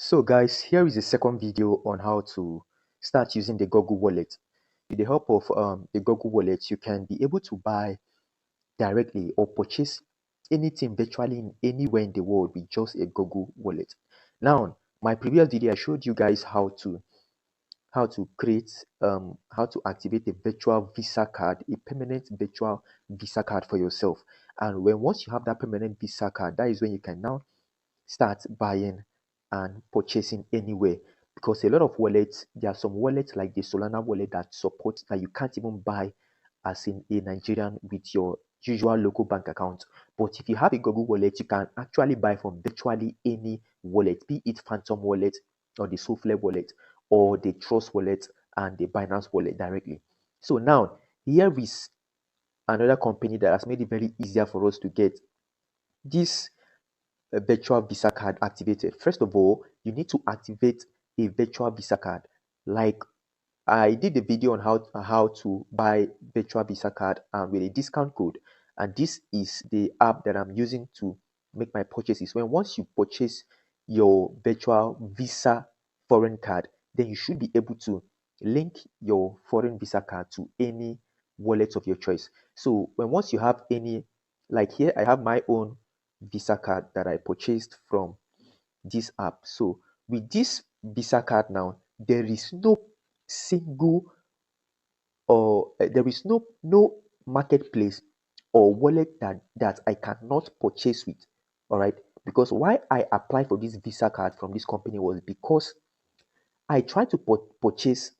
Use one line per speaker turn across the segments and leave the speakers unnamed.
So guys, here is a second video on how to start using the Google Wallet. With the help of the Google Wallet, you can be able to buy directly or purchase anything virtually in anywhere in the world with just a Google Wallet. Now, my previous video, I showed you guys how to create how to activate a virtual Visa card, a permanent virtual Visa card for yourself. And once you have that permanent Visa card, that is when you can now start buying and purchasing anywhere, because a lot of wallets, there are some wallets like the Solana wallet that support that you can't even buy as in a Nigerian with your usual local bank account. But if you have a Google wallet, you can actually buy from virtually any wallet, be it Phantom wallet or the Souffle wallet or the Trust wallet and the Binance wallet directly. So now here is another company that has made it very easier for us to get this a virtual Visa card activated. First of all, you need to activate a virtual Visa card. Like I did a video on how to buy virtual Visa card with a discount code, and this is the app that I'm using to make my purchases. Once you purchase your virtual Visa foreign card, then you should be able to link your foreign Visa card to any wallet of your choice. So once you have any, like here I have my own Visa card that I purchased from this app. So with this Visa card now, there is no single or there is no marketplace or wallet that I cannot purchase with. All right, because why I applied for this Visa card from this company was because I tried to purchase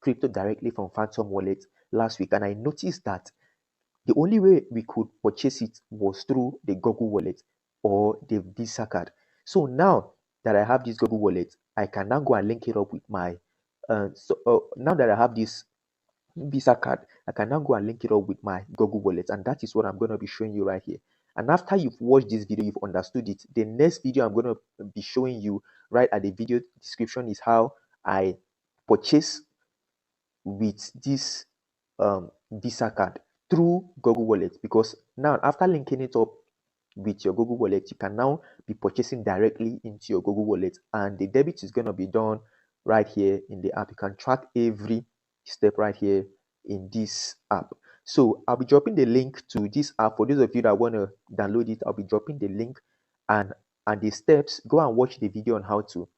crypto directly from Phantom Wallet last week, and I noticed that the only way we could purchase it was through the Google Wallet or the Visa card. So now that I have this Google Wallet, I can now go and link it up with my. Now that I have this Visa card, I can now go and link it up with my Google Wallet, and that is what I'm going to be showing you right here. And after you've watched this video, you've understood it. The next video I'm going to be showing you right at the video description is how I purchase with this Visa card through Google Wallet, because now after linking it up with your Google Wallet, you can now be purchasing directly into your Google Wallet, and the debit is going to be done right here in the app. You can track every step right here in this app. So I'll be dropping the link to this app for those of you that want to download it. I'll be dropping the link and the steps. Go and watch the video on how to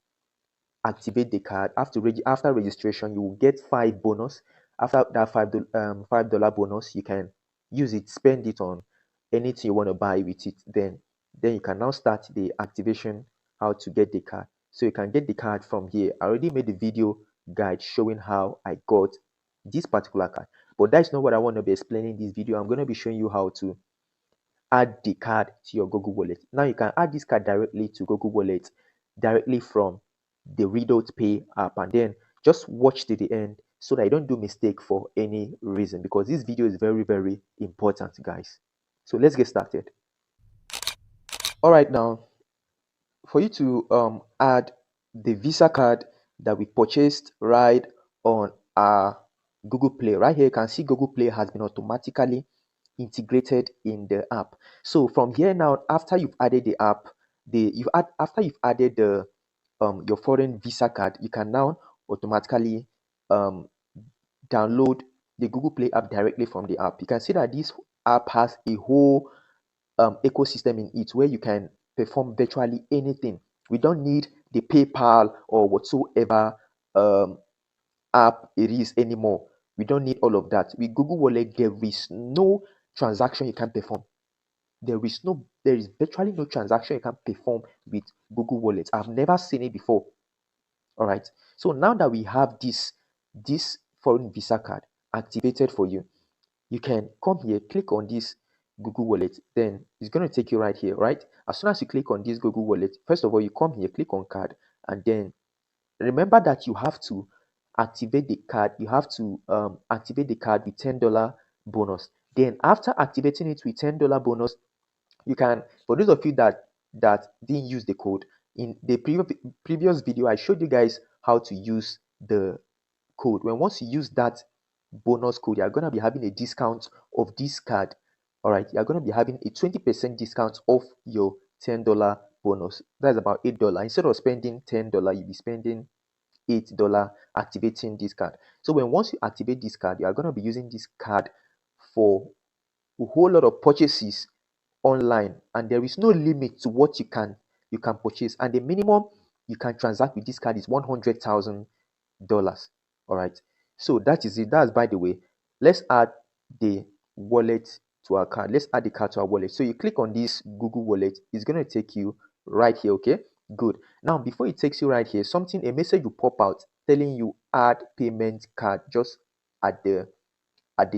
activate the card. After registration, you will get 5 bonus. After that $5 bonus, you can use it, spend it on anything you want to buy with it. Then you can now start the activation, how to get the card. So you can get the card from here. I already made a video guide showing how I got this particular card, but that's not what I want to be explaining in this video. I'm going to be showing you how to add the card to your Google Wallet. Now you can add this card directly to Google Wallet directly from the RedotPay app, and then just watch to the end so that you don't do mistake for any reason, because this video is very, very important, guys. So let's get started. All right, now for you to add the Visa card that we purchased right on our Google Play, right here you can see Google Play has been automatically integrated in the app. So from here now, after you've added the app, after you've added the your foreign Visa card, you can now automatically um, download the Google Play app directly from the app. You can see that this app has a whole ecosystem in it where you can perform virtually anything. We don't need the PayPal or whatsoever app it is anymore. We don't need all of that. With Google Wallet, there is no transaction you can perform. There is virtually no transaction you can perform with Google Wallet. I've never seen it before. All right. So now that we have this foreign Visa card activated for you, you can come here, click on this Google Wallet. Then it's going to take you right here, right? As soon as you click on this Google Wallet, first of all, you come here, click on card, and then remember that you have to activate the card. You have to activate the card with $10 bonus. Then after activating it with $10 bonus, you can, for those of you that didn't use the code in the previous video, I showed you guys how to use the code. Once you use that bonus code, you're going to be having a discount of this card. All right, you're going to be having a 20% discount off your $10 bonus. That's about $8. Instead of spending $10, you'll be spending $8 activating this card. So once you activate this card, you are going to be using this card for a whole lot of purchases online, and there is no limit to what you can purchase, and the minimum you can transact with this card is $100,000. All right, so that is it. That's by the way. Let's add the wallet to our card. Let's add the card to our wallet. So you click on this Google Wallet. It's going to take you right here. Okay, good. Now before it takes you right here, a message will pop out telling you add payment card just at the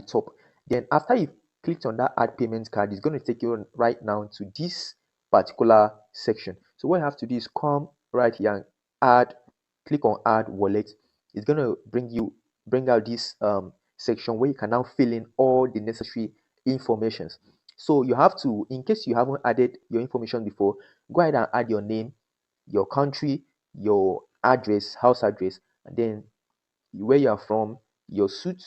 top. Then after you clicked on that add payment card, it's going to take you right now to this particular section. So what you have to do is come right here and click on add wallet. It's going to bring out this section where you can now fill in all the necessary informations. So you have to, in case you haven't added your information before, go ahead and add your name, your country, your address, house address, and then where you are from, your suit,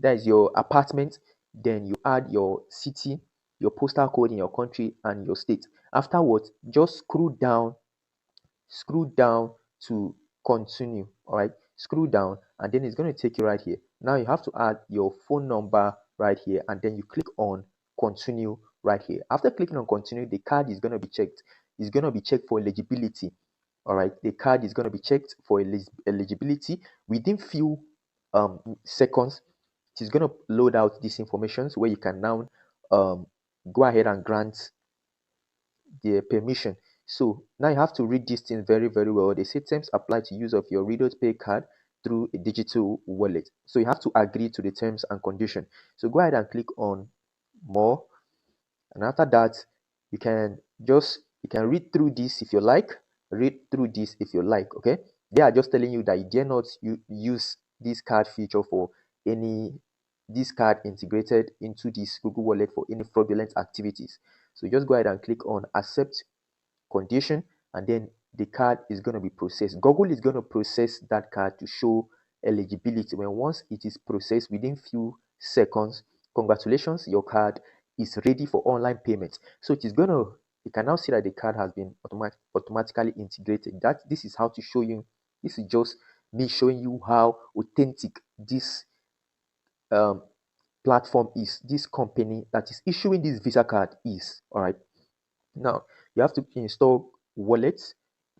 that is your apartment. Then you add your city, your postal code in your country, and your state. Afterwards, just scroll down to continue. All right, scroll down, and then it's going to take you right here. Now you have to add your phone number right here, and then you click on continue right here. After clicking on continue, the card is going to be checked. It's going to be checked for eligibility. All right, the card is going to be checked for eligibility within few seconds. It is going to load out these informations where you can now go ahead and grant the permission. So now you have to read this thing very, very well. They say terms apply to use of your RedotPay card through a digital wallet. So you have to agree to the terms and condition. So go ahead and click on more, and after that you can read through this if you like. Okay, they are just telling you that you dare not use this card feature for any this card integrated into this Google Wallet for any fraudulent activities. So just go ahead and click on accept condition, and then the card is going to be processed. Google is going to process that card to show eligibility. Once it is processed within few seconds, congratulations, your card is ready for online payments. So it is going to, you can now see that the card has been automatically integrated. This is how to show you. This is just me showing you how authentic this platform is, this company that is issuing this Visa card is. All right, now you have to install wallets,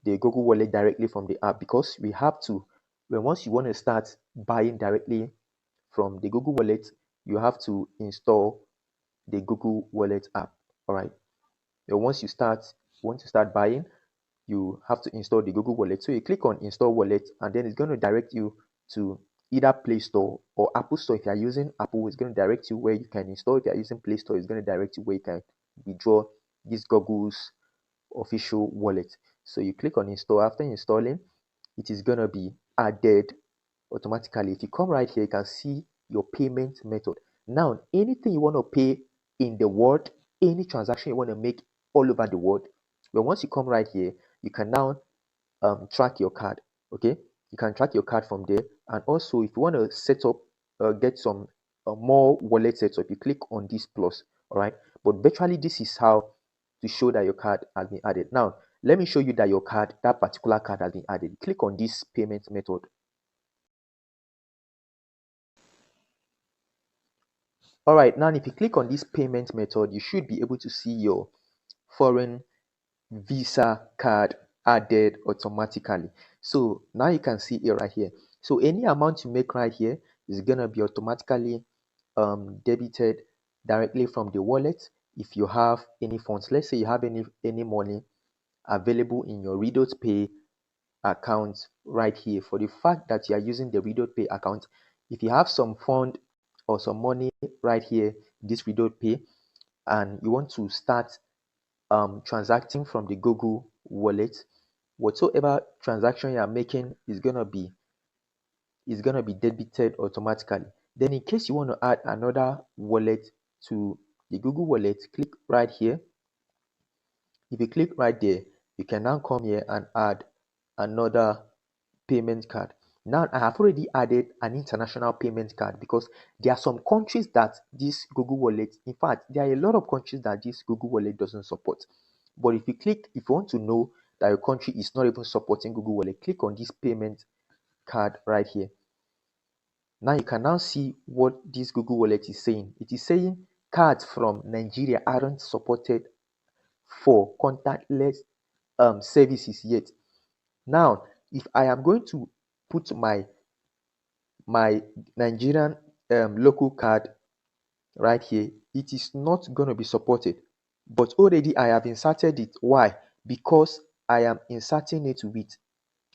the Google Wallet, directly from the app, because we have to, once you want to start buying directly from the Google Wallet, you have to install the Google Wallet app. All right, once you want to start buying, you have to install the Google Wallet. So you click on install wallet, and then it's going to direct you to either Play Store or Apple Store. If you are using Apple, it's going to direct you where you can install. If you are using Play Store, it's going to direct you where you can withdraw this Google's official wallet. So you click on install. After installing, it is going to be added automatically. If you come right here, you can see your payment method. Now, anything you want to pay in the world, any transaction you want to make all over the world, once you come right here, you can now track your card. Okay, you can track your card from there. And also, if you want to set up get some more wallet setup, you click on this plus. All right, but virtually this is how to show that your card has been added. Now let me show you that that particular card has been added. Click on this payment method. All right, now if you click on this payment method, you should be able to see your foreign Visa card added automatically. So now you can see it right here. So any amount you make right here is gonna be automatically debited directly from the wallet. If you have any funds, let's say you have any money available in your RedotPay account right here. For the fact that you are using the RedotPay account, if you have some fund or some money right here, this RedotPay, and you want to start transacting from the Google wallet, whatsoever transaction you are making is gonna be debited automatically. Then in case you want to add another wallet to the Google wallet, click right here. If you click right there, you can now come here and add another payment card. Now I have already added an international payment card because there are some countries that this Google wallet, in fact, there are a lot of countries that this Google wallet doesn't support. But if you want to know that your country is not even supporting Google Wallet, click on this payment card right here. Now you can now see what this Google Wallet is saying. It is saying cards from Nigeria aren't supported for contactless services yet. Now, if I am going to put my Nigerian local card right here, it is not going to be supported. But already I have inserted it. Why? Because I am inserting it with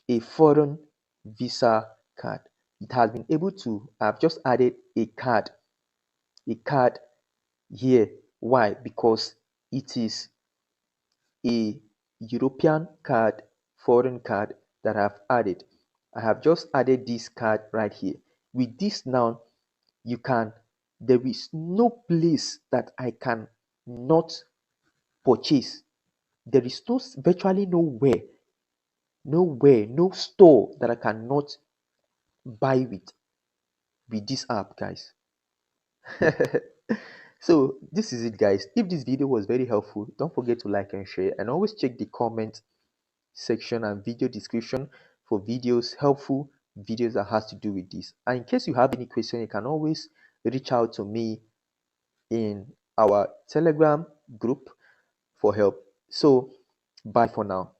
a foreign Visa card. It has been able to, I've just added a card here. Why? Because it is a European card, foreign card that I've added. I have just added this card right here. With this now, you can, there is no place that I can not purchase. There is virtually nowhere, no store that I cannot buy with this app, guys. So this is it, guys. If this video was very helpful, don't forget to like and share, and always check the comment section and video description for videos, helpful videos that has to do with this. And in case you have any question, you can always reach out to me in our Telegram group for help. So bye for now.